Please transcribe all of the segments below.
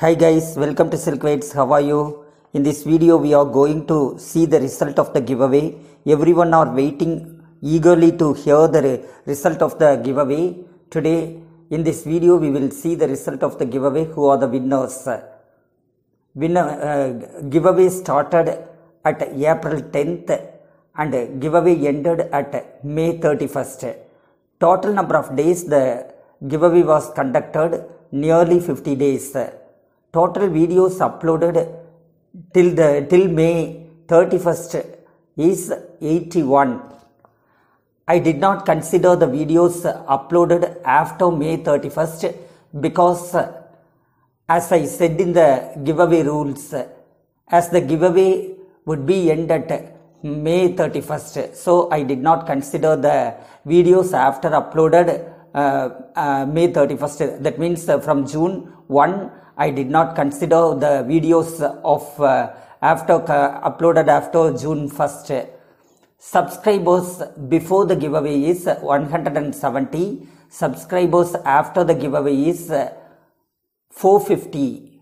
Hi guys, welcome to Silkwaits. How are you? In this video, we are going to see the result of the giveaway. Everyone are waiting eagerly to hear the result of the giveaway. Today, in this video, we will see the result of the giveaway. Who are the winners? Giveaway started at April 10th and giveaway ended at May 31st. Total number of days the giveaway was conducted, nearly 50 days. Total videos uploaded till May 31st is 81. I did not consider the videos uploaded after May 31st because as I said in the giveaway rules, as the giveaway would be end at May 31st, so I did not consider the videos after uploaded May 31st. That means from June 1, I did not consider the videos of uploaded after June 1st. Subscribers before the giveaway is 170. Subscribers after the giveaway is 450.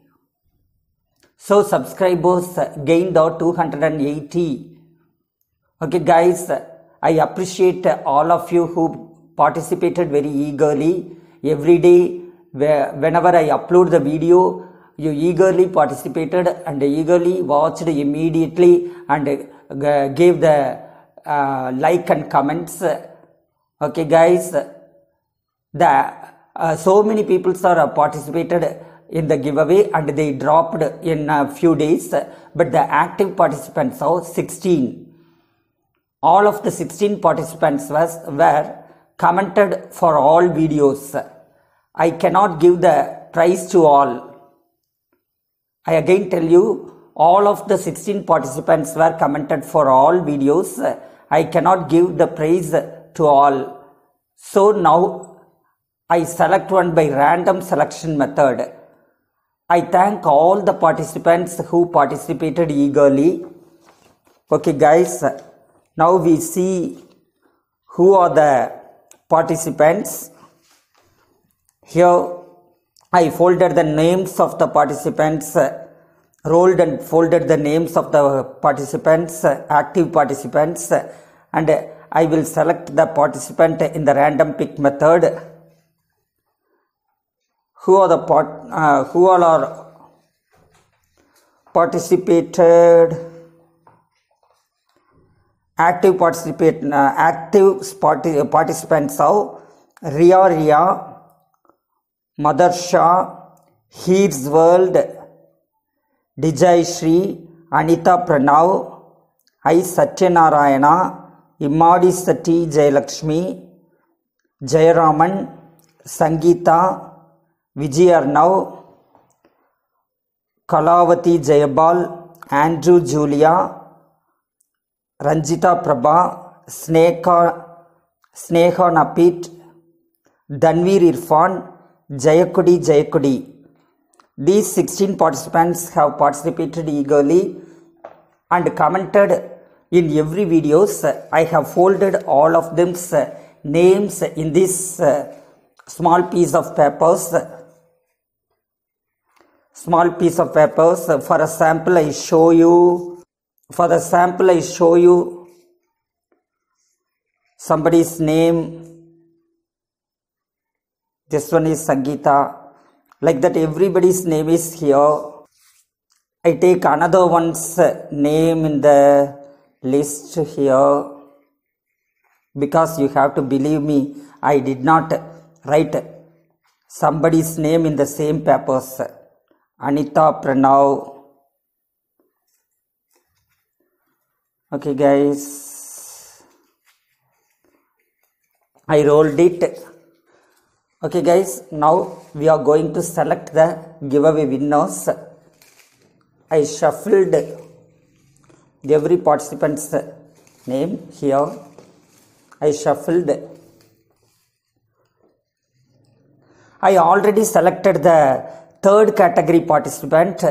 So subscribers gained out 280. Okay guys, I appreciate all of you who participated very eagerly. Every day, whenever I upload the video, you eagerly participated and eagerly watched immediately and gave the like and comments. Okay guys, so many people are participated in the giveaway and they dropped in a few days, but the active participants are 16. All of the 16 participants were commented for all videos. I cannot give the prize to all. I again tell you, all of the 16 participants were commented for all videos. I cannot give the prize to all. So now I select one by random selection method. I thank all the participants who participated eagerly. Okay guys, now we see who are the participants. Here I folded the names of the participants, rolled and folded the names of the participants, active participants, and I will select the participant in the random pick method. Who all are participated? Active participants are Ria, Mother Shah, Heaves World, Dijay Shri, Anita Pranav, I Satyanarayana, Imadi Sati Jayalakshmi, Jayaraman, Sangeeta, Vijay Arnav, Kalavati Jayabal, Andrew Julia, Ranjita Prabha, Sneha Napit, Dhanveer Irfan, Jayakudi. These 16 participants have participated eagerly and commented in every videos. I have folded all of them's names in this small piece of papers. For a sample, I show you. Somebody's name. This one is Sangeeta. Like that, everybody's name is here. I take another one's name in the list here because you have to believe me, I did not write somebody's name in the same papers. Anita Pranav. Okay guys, I rolled it. Okay guys, now we are going to select the giveaway winners. I shuffled every participant's name here. I already selected the third category participant.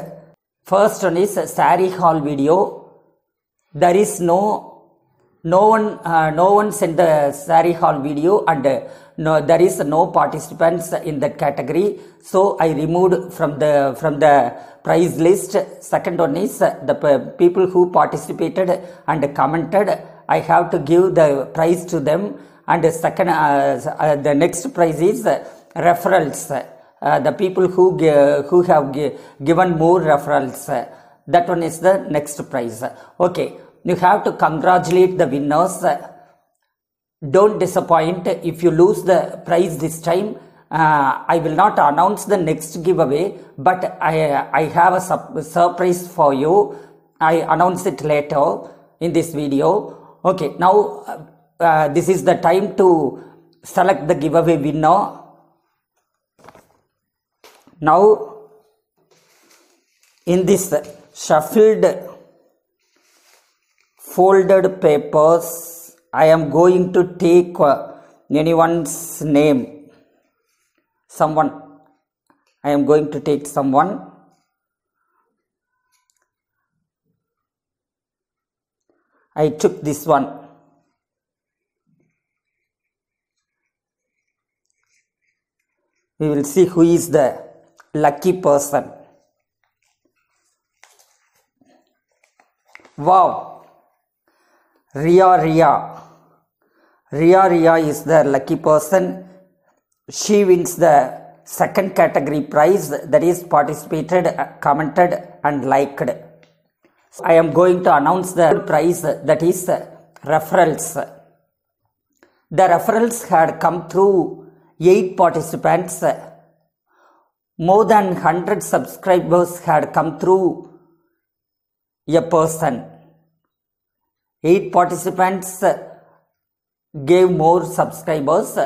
First one is Saree Haul video. There is no one sent the Saree Haul video and no, there is no participants in that category, so I removed from the prize list. Second one is the people who participated and commented, I have to give the prize to them. And second, the next prize is referrals. The people who have given more referrals, that one is the next prize. Okay, you have to congratulate the winners. Don't disappoint if you lose the prize this time. I will not announce the next giveaway, but I have a surprise for you. I announce it later in this video. Okay, now this is the time to select the giveaway winner. Now, in this shuffled folded papers, I am going to take anyone's name. Someone. I am going to take someone. I took this one. We will see who is the lucky person. Wow! Ria is the lucky person. She wins the second category prize, that is participated, commented and liked. I am going to announce the prize, that is referrals. The referrals had come through 8 participants. More than 100 subscribers had come through a person. 8 participants gave more subscribers.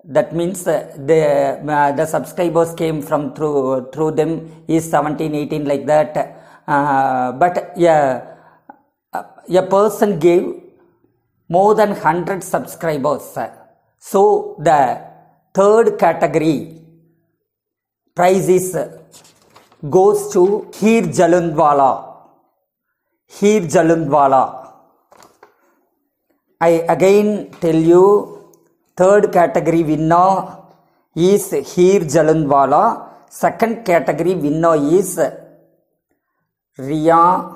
That means the subscribers came from through them is 17, 18 like that. But a person gave more than 100 subscribers. So the third category prize goes to Heer Jalundwala. I again tell you, third category winner is Heer Jalundwala. Second category winner is Ria.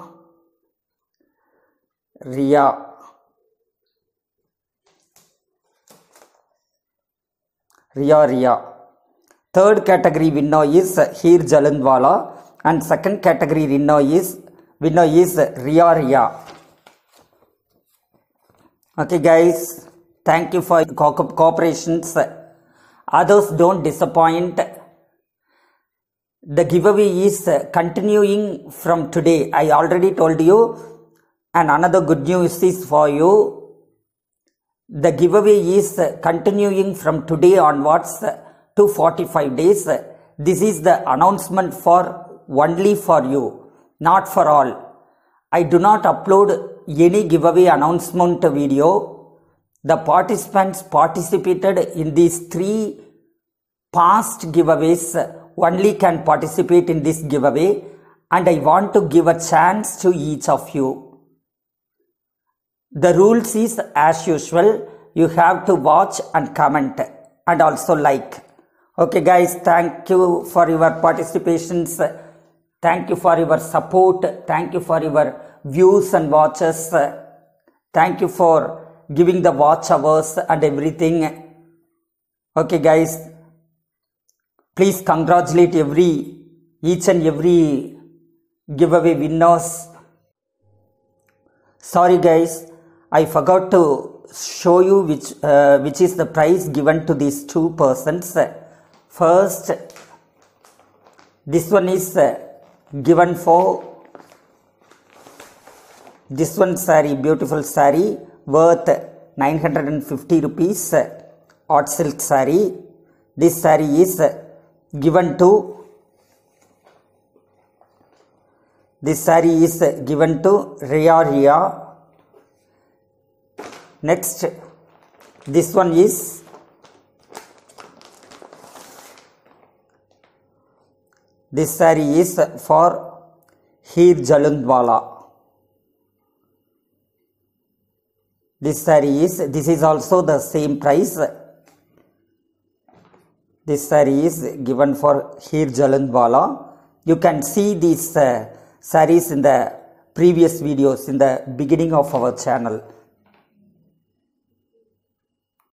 Third category winner is Heer Jalundwala and second category winner is Ria. Okay guys, thank you for cooperations. Others don't disappoint. The giveaway is continuing from today. I already told you, and another good news is for you. The giveaway is continuing from today onwards to 45 days. This is the announcement for only for you, not for all. I do not upload any giveaway announcement video. The participants participated in these 3 past giveaways only can participate in this giveaway, and I want to give a chance to each of you. The rules is as usual, you have to watch and comment and also like. Okay guys, thank you for your participations. Thank you for your support. Thank you for your views and watches. Thank you for giving the watch hours and everything. Okay guys, please congratulate each and every giveaway winners. Sorry guys, I forgot to show you which is the prize given to these 2 persons. First, this one is given for this one saree, beautiful saree worth 950 rupees, hot silk saree. This saree is given to Ria. Next, this one is this saree is for Heer Jalundwala. This is also the same price. This saree is given for Heer Jalandwala. You can see these sarees in the previous videos in the beginning of our channel.